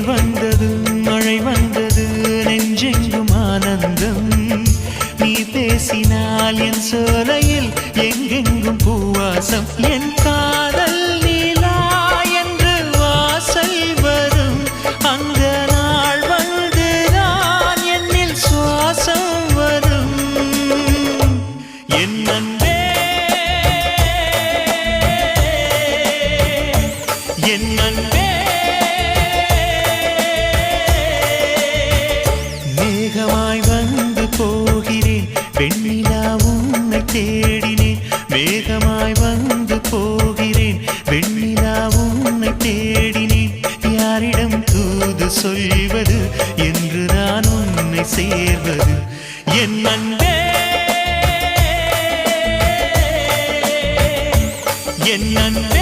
வந்தது மழை வந்தது நெஞ்செங்கும் ஆனந்தம் நீ பேசினால் என் சோலையில் எங்கெங்கும் பூவாசம் என் காதல் நீலா என்று வாசல் வரும் அந்த நாள் வந்து நான் என்னில் சுவாசம் வரும் என் அன்பே என் அன்பே மேகமாய் வந்து போகிறேன் வெண்ணிலா உன்னை தேடினேன் மேகமாய் வந்து போகிறேன் வெண்ணிலா உன்னை தேடினேன் யாரிடம் தூது சொல்வது என்று நான் உன்னை சேர்வது என் அன்பே என் அன்பே